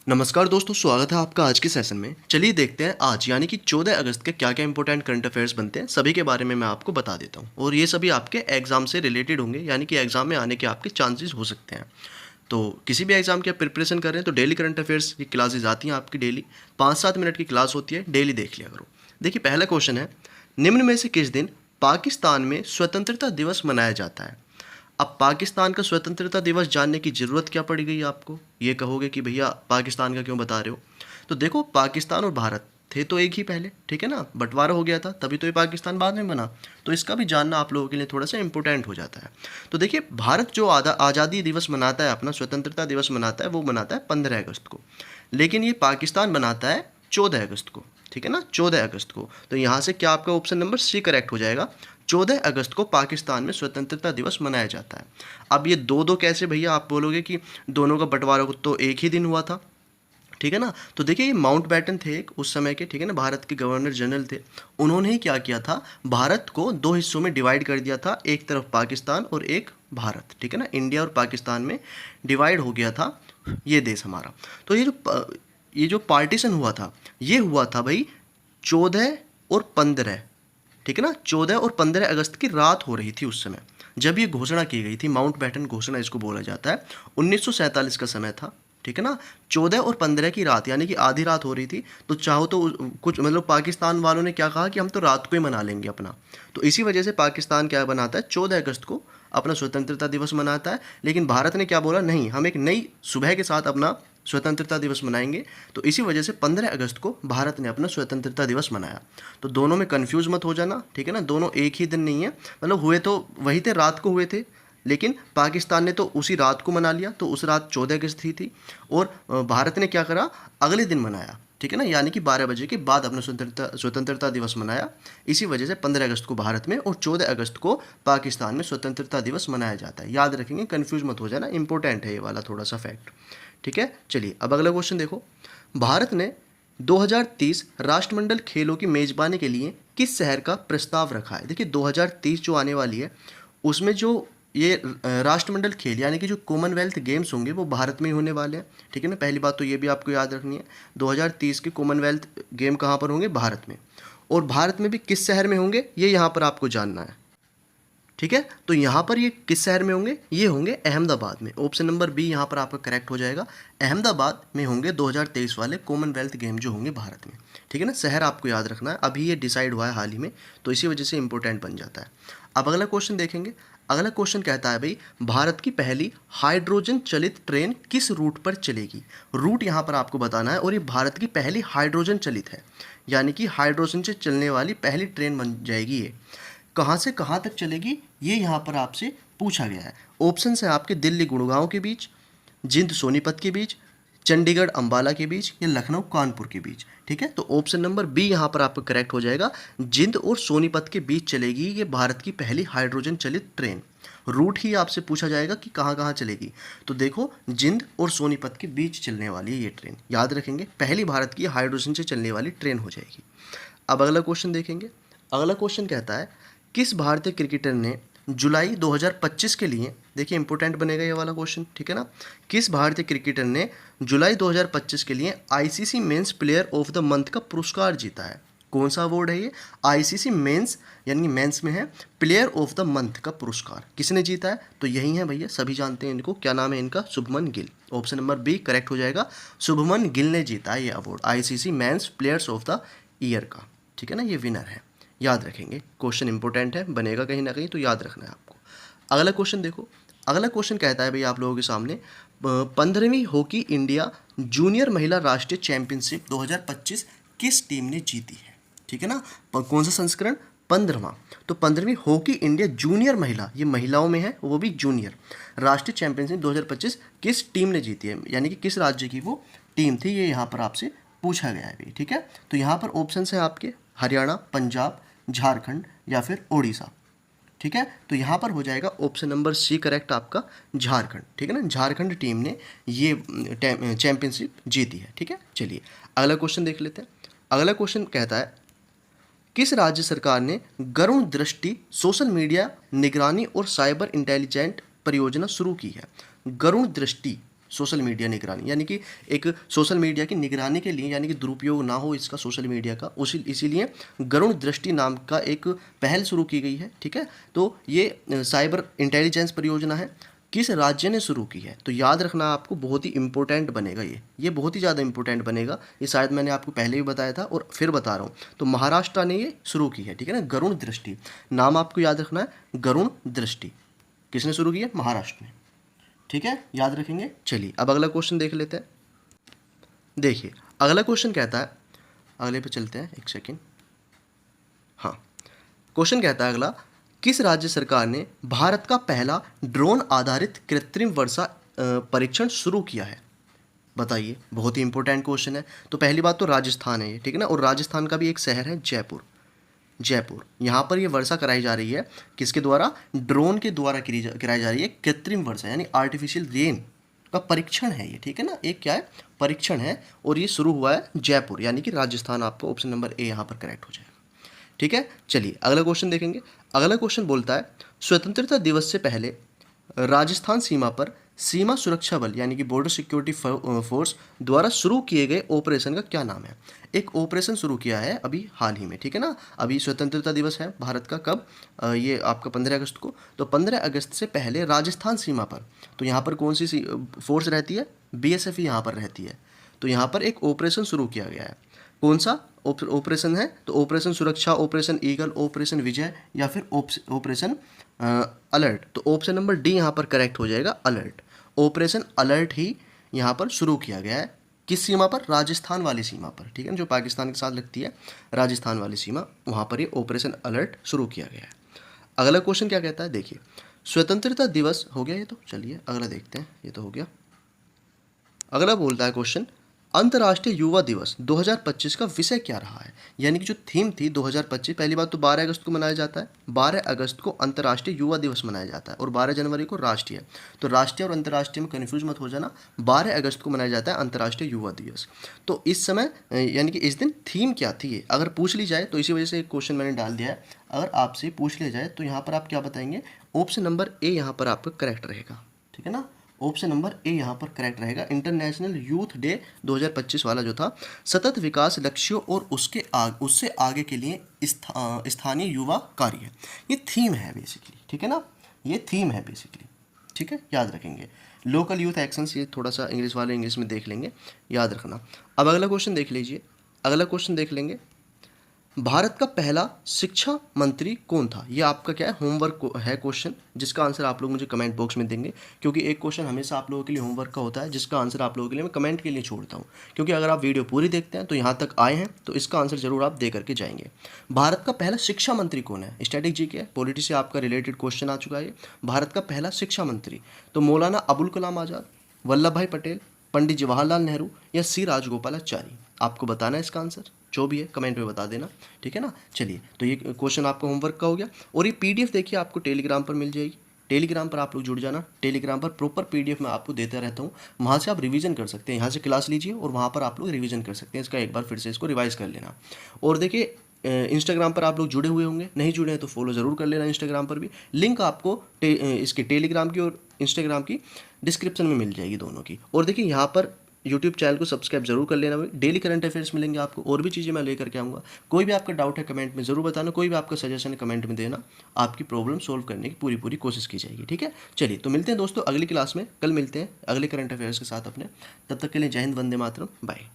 नमस्कार दोस्तों, स्वागत है आपका आज के सेशन में। चलिए देखते हैं आज यानी कि 14 अगस्त के क्या-क्या इंपॉर्टेंट करंट अफेयर्स बनते हैं, सभी के बारे में मैं आपको बता देता हूँ। और ये सभी आपके एग्ज़ाम से रिलेटेड होंगे, यानी कि एग्ज़ाम में आने के आपके चांसेस हो सकते हैं। तो किसी भी एग्ज़ाम की आप प्रिपरेशन कर रहे हैं तो डेली करंट अफेयर्स की क्लासेस आती हैं आपकी डेली, 5-7 मिनट की क्लास होती है, डेली देख लिया करो। देखिए पहला क्वेश्चन है, निम्न में से किस दिन पाकिस्तान में स्वतंत्रता दिवस मनाया जाता है? अब पाकिस्तान का स्वतंत्रता दिवस जानने की ज़रूरत क्या पड़ गई आपको? ये कहोगे कि भैया पाकिस्तान का क्यों बता रहे हो? तो देखो, पाकिस्तान और भारत थे तो एक ही पहले, ठीक है ना? बँटवारा हो गया था, तभी तो ये पाकिस्तान बाद में बना। तो इसका भी जानना आप लोगों के लिए थोड़ा-सा इम्पोर्टेंट हो जाता है। तो देखिए, भारत जो आज़ादी दिवस मनाता है, अपना स्वतंत्रता दिवस मनाता है, वो मनाता है 15 अगस्त को। लेकिन ये पाकिस्तान मनाता है 14 अगस्त को, ठीक है ना? 14 अगस्त को। तो यहाँ से क्या आपका ऑप्शन नंबर सी करेक्ट हो जाएगा। 14 अगस्त को पाकिस्तान में स्वतंत्रता दिवस मनाया जाता है। अब ये दो-दो कैसे भैया? आप बोलोगे कि दोनों का बँटवारा तो एक ही दिन हुआ था, ठीक है ना? तो देखिए, ये माउंटबेटन थे एक उस समय के, ठीक है ना? भारत के गवर्नर जनरल थे। उन्होंने ही क्या किया था, भारत को 2 हिस्सों में डिवाइड कर दिया था, एक तरफ पाकिस्तान और एक भारत, ठीक है ना? इंडिया और पाकिस्तान में डिवाइड हो गया था ये देश हमारा। तो ये जो पार्टीशन हुआ था, ये हुआ था भाई 14 और 15, ठीक है ना? 14 और 15 अगस्त की रात हो रही थी उस समय, जब ये घोषणा की गई थी। माउंटबेटन घोषणा इसको बोला जाता है। 1947 का समय था, ठीक है ना? 14 और 15 की रात, यानी कि आधी रात हो रही थी। तो चाहो तो कुछ मतलब पाकिस्तान वालों ने क्या कहा कि हम तो रात को ही मना लेंगे अपना। तो इसी वजह से पाकिस्तान क्या बनाता है, 14 अगस्त को अपना स्वतंत्रता दिवस मनाता है। लेकिन भारत ने क्या बोला, नहीं, हम एक नई सुबह के साथ अपना स्वतंत्रता दिवस मनाएंगे। तो इसी वजह से 15 अगस्त को भारत ने अपना स्वतंत्रता दिवस मनाया। तो दोनों में कंफ्यूज मत हो जाना, ठीक है ना? दोनों एक ही दिन नहीं है, मतलब हुए तो वही थे, रात को हुए थे। लेकिन पाकिस्तान ने तो उसी रात को मना लिया, तो उस रात 14 अगस्त ही थी। और भारत ने क्या करा, अगले दिन मनाया, ठीक है ना? यानी कि 12 बजे के बाद अपना स्वतंत्रता दिवस मनाया। इसी वजह से 15 अगस्त को भारत में और 14 अगस्त को पाकिस्तान में स्वतंत्रता दिवस मनाया जाता है। याद रखेंगे, कंफ्यूज मत हो जाना, इंपॉर्टेंट है ये वाला थोड़ा सा फैक्ट, ठीक है? चलिए अब अगला क्वेश्चन देखो। भारत ने 2030 राष्ट्रमंडल खेलों की मेजबानी के लिए किस शहर का प्रस्ताव रखा है? देखिए 2030 जो आने वाली है, उसमें जो ये राष्ट्रमंडल खेल यानी कि जो कॉमनवेल्थ गेम्स होंगे वो भारत में ही होने वाले हैं, ठीक है ना? पहली बात तो ये भी आपको याद रखनी है, 2030 के कॉमनवेल्थ गेम कहाँ पर होंगे? भारत में। और भारत में भी किस शहर में होंगे, ये यहाँ पर आपको जानना है, ठीक है? तो यहाँ पर ये किस शहर में होंगे? ये होंगे अहमदाबाद में। ऑप्शन नंबर बी यहाँ पर आपका करेक्ट हो जाएगा। अहमदाबाद में होंगे 2023 वाले कॉमनवेल्थ गेम जो होंगे भारत में, ठीक है ना? शहर आपको याद रखना है, अभी ये डिसाइड हुआ है हाल ही में, तो इसी वजह से इंपॉर्टेंट बन जाता है। अब अगला क्वेश्चन देखेंगे। अगला क्वेश्चन कहता है भाई, भारत की पहली हाइड्रोजन चलित ट्रेन किस रूट पर चलेगी? रूट यहाँ पर आपको बताना है। और ये भारत की पहली हाइड्रोजन चलित है, यानी कि हाइड्रोजन से चलने वाली पहली ट्रेन बन जाएगी ये। कहाँ से कहाँ तक चलेगी, ये यहाँ पर आपसे पूछा गया है। ऑप्शन है आपके, दिल्ली गुड़गांव के बीच, जिंद सोनीपत के बीच, चंडीगढ़ अंबाला के बीच, या लखनऊ कानपुर के बीच, ठीक है? तो ऑप्शन नंबर बी यहाँ पर आपका करेक्ट हो जाएगा। जिंद और सोनीपत के बीच चलेगी ये भारत की पहली हाइड्रोजन चलित ट्रेन। रूट ही आपसे पूछा जाएगा कि कहाँ कहाँ चलेगी। तो देखो, जिंद और सोनीपत के बीच चलने वाली है ये ट्रेन, याद रखेंगे। पहली भारत की हाइड्रोजन से चलने वाली ट्रेन हो जाएगी। अब अगला क्वेश्चन देखेंगे। अगला क्वेश्चन कहता है, किस भारतीय क्रिकेटर ने जुलाई 2025 के लिए, देखिए इंपॉर्टेंट बनेगा ये वाला क्वेश्चन, ठीक है ना? किस भारतीय क्रिकेटर ने जुलाई 2025 के लिए ICC men's player of the month का पुरस्कार जीता है? कौन सा अवार्ड है ये? आईसीसी मेंस, यानी मेंस में है, प्लेयर ऑफ द मंथ का पुरस्कार किसने जीता है? तो यही है भैया, सभी जानते हैं इनको, क्या नाम है इनका? Shubman Gill. Option number B correct हो जाएगा। शुभमन गिल ने जीता है ये award, ICC men's players of the year का, ठीक है ना? ये विनर है, याद रखेंगे। क्वेश्चन इंपॉर्टेंट है, बनेगा कहीं ना कहीं, तो याद रखना है आपको। अगला क्वेश्चन देखो। अगला क्वेश्चन कहता है भाई आप लोगों के सामने, 15वीं हॉकी इंडिया जूनियर महिला राष्ट्रीय चैंपियनशिप 2025 किस टीम ने जीती है? ठीक है ना? कौन सा संस्करण? 15वां। तो 15वीं हॉकी इंडिया जूनियर महिला, ये महिलाओं में है, वो भी जूनियर, राष्ट्रीय चैंपियनशिप 2025 किस टीम ने जीती है, यानी कि किस राज्य की वो टीम थी, ये यहाँ पर आपसे पूछा गया है भाई, ठीक है? तो यहाँ पर ऑप्शन है आपके, हरियाणा, पंजाब, झारखंड या फिर ओडिशा, ठीक है? तो यहाँ पर हो जाएगा ऑप्शन नंबर सी करेक्ट आपका, झारखंड, ठीक है ना? झारखंड टीम ने ये चैंपियनशिप जीती है, ठीक है? चलिए अगला क्वेश्चन देख लेते हैं। अगला क्वेश्चन कहता है, किस राज्य सरकार ने गरुण दृष्टि सोशल मीडिया निगरानी और साइबर इंटेलिजेंट परियोजना शुरू की है? गरुण दृष्टि, सोशल मीडिया निगरानी, यानी कि एक सोशल मीडिया की निगरानी के लिए, यानी कि दुरुपयोग ना हो इसका सोशल मीडिया का, उसी इसीलिए गरुण दृष्टि नाम का एक पहल शुरू की गई है। ठीक है, तो ये साइबर इंटेलिजेंस परियोजना है। किस राज्य ने शुरू की है? तो याद रखना आपको, बहुत ही इंपॉर्टेंट बनेगा ये बहुत ही ज़्यादा इंपॉर्टेंट बनेगा। ये शायद मैंने आपको पहले भी बताया था और फिर बता रहा हूँ। तो महाराष्ट्र ने ये शुरू की है। ठीक है ना, गरुण दृष्टि नाम आपको याद रखना है, गरुण दृष्टि किसने शुरू की है? महाराष्ट्र ने। ठीक है, याद रखेंगे। चलिए अब अगला क्वेश्चन देख लेते हैं। देखिए अगला क्वेश्चन कहता है, अगले पे चलते हैं, एक सेकेंड। हाँ, क्वेश्चन कहता है अगला, किस राज्य सरकार ने भारत का पहला ड्रोन आधारित कृत्रिम वर्षा परीक्षण शुरू किया है? बताइए, बहुत ही इंपॉर्टेंट क्वेश्चन है। तो पहली बात तो राजस्थान है ये, ठीक है ना, और राजस्थान का भी एक शहर है जयपुर। जयपुर, यहाँ पर ये वर्षा कराई जा रही है, किसके द्वारा? ड्रोन के द्वारा कराई जा रही है कृत्रिम वर्षा, यानी आर्टिफिशियल रेन का परीक्षण है ये। ठीक है ना, एक क्या है? परीक्षण है, और ये शुरू हुआ है जयपुर, यानी कि राजस्थान। आपको ऑप्शन नंबर ए यहाँ पर करेक्ट हो जाएगा। ठीक है, चलिए अगला क्वेश्चन देखेंगे। अगला क्वेश्चन बोलता है, स्वतंत्रता दिवस से पहले राजस्थान सीमा पर सीमा सुरक्षा बल यानी कि बॉर्डर सिक्योरिटी फोर्स द्वारा शुरू किए गए ऑपरेशन का क्या नाम है? एक ऑपरेशन शुरू किया है अभी हाल ही में। ठीक है ना, अभी स्वतंत्रता दिवस है भारत का, कब? ये आपका 15 अगस्त को। तो 15 अगस्त से पहले राजस्थान सीमा पर, तो यहाँ पर कौन सी फोर्स रहती है? बीएसएफ यहाँ पर रहती है। तो यहाँ पर एक ऑपरेशन शुरू किया गया है। कौन सा ऑपरेशन है? तो ऑपरेशन सुरक्षा, ऑपरेशन ईगल, ऑपरेशन विजय, या फिर ऑपरेशन अलर्ट। तो ऑप्शन नंबर डी यहाँ पर करेक्ट हो जाएगा, अलर्ट। ऑपरेशन अलर्ट ही यहाँ पर शुरू किया गया है। किस सीमा पर? राजस्थान वाली सीमा पर। ठीक है ना, जो पाकिस्तान के साथ लगती है, राजस्थान वाली सीमा, वहाँ पर ये ऑपरेशन अलर्ट शुरू किया गया है। अगला क्वेश्चन क्या कहता है? देखिए, स्वतंत्रता दिवस हो गया ये तो, चलिए अगला देखते हैं। ये तो हो गया। अगला बोलता है क्वेश्चन, अंतर्राष्ट्रीय युवा दिवस 2025 का विषय क्या रहा है? यानी कि जो थीम थी 2025, पहली बात तो 12 अगस्त को मनाया जाता है। 12 अगस्त को अंतर्राष्ट्रीय युवा दिवस मनाया जाता है, और 12 जनवरी को राष्ट्रीय। तो राष्ट्रीय और अंतर्राष्ट्रीय में कन्फ्यूज मत हो जाना। 12 अगस्त को मनाया जाता है अंतर्राष्ट्रीय युवा दिवस। तो इस समय यानी कि इस दिन थीम क्या थी ये अगर पूछ ली जाए, तो इसी वजह से एक क्वेश्चन मैंने डाल दिया है। अगर आपसे पूछ लिया जाए तो यहाँ पर आप क्या बताएंगे? ऑप्शन नंबर ए यहाँ पर आपका करेक्ट रहेगा। ठीक है ना, ऑप्शन नंबर ए यहाँ पर करेक्ट रहेगा। इंटरनेशनल यूथ डे 2025 वाला जो था, सतत विकास लक्ष्यों और उससे आगे के लिए स्थानीय युवा कार्य, ये थीम है बेसिकली। ठीक है ना, ये थीम है बेसिकली। ठीक है, याद रखेंगे। लोकल यूथ एक्शंस, ये थोड़ा सा इंग्लिश वाले इंग्लिश में देख लेंगे, याद रखना। अब अगला क्वेश्चन देख लीजिए। अगला क्वेश्चन देख लेंगे, भारत का पहला शिक्षा मंत्री कौन था? ये आपका क्या है? होमवर्क है क्वेश्चन, जिसका आंसर आप लोग मुझे कमेंट बॉक्स में देंगे, क्योंकि एक क्वेश्चन हमेशा आप लोगों के लिए होमवर्क का होता है, जिसका आंसर आप लोगों के लिए मैं कमेंट के लिए छोड़ता हूँ। क्योंकि अगर आप वीडियो पूरी देखते हैं तो यहाँ तक आए हैं, तो इसका आंसर जरूर आप दे करके जाएंगे। भारत का पहला शिक्षा मंत्री कौन है? स्टैटिक जी के पॉलिटी से आपका रिलेटेड क्वेश्चन आ चुका है। भारत का पहला शिक्षा मंत्री तो मौलाना अबुल कलाम आज़ाद, वल्लभ भाई पटेल, पंडित जवाहरलाल नेहरू, या सी राजगोपालाचारी। आपको बताना है इसका आंसर, जो भी है कमेंट में बता देना। ठीक है ना, चलिए तो ये क्वेश्चन आपका होमवर्क का हो गया। और ये पीडीएफ देखिए आपको टेलीग्राम पर मिल जाएगी। टेलीग्राम पर आप लोग जुड़ जाना। टेलीग्राम पर प्रॉपर पीडीएफ मैं आपको देता रहता हूँ, वहाँ से आप रिवीजन कर सकते हैं। यहाँ से क्लास लीजिए और वहाँ पर आप लोग रिवीजन कर सकते हैं। इसका एक बार फिर से इसको रिवाइज कर लेना। और देखिए इंस्टाग्राम पर आप लोग जुड़े हुए होंगे, नहीं जुड़े हैं तो फॉलो ज़रूर कर लेना इंस्टाग्राम पर भी। लिंक आपको इसके टेलीग्राम की और इंस्टाग्राम की डिस्क्रिप्शन में मिल जाएगी, दोनों की। और देखिए यहाँ पर यूट्यूब चैनल को सब्सक्राइब जरूर कर लेना। डेली करंट अफेयर्स मिलेंगे आपको, और भी चीज़ें मैं लेकर के आऊँगा। कोई भी आपका डाउट है कमेंट में ज़रूर बताना, कोई भी आपका सजेशन है कमेंट में देना। आपकी प्रॉब्लम सोल्व करने की पूरी कोशिश की जाएगी। ठीक है, चलिए तो मिलते हैं दोस्तों अगली क्लास में। कल मिलते हैं अगले करंट अफेयर्स के साथ अपने। तब तक के लिए जय हिंद, वंदे मातरम, बाय।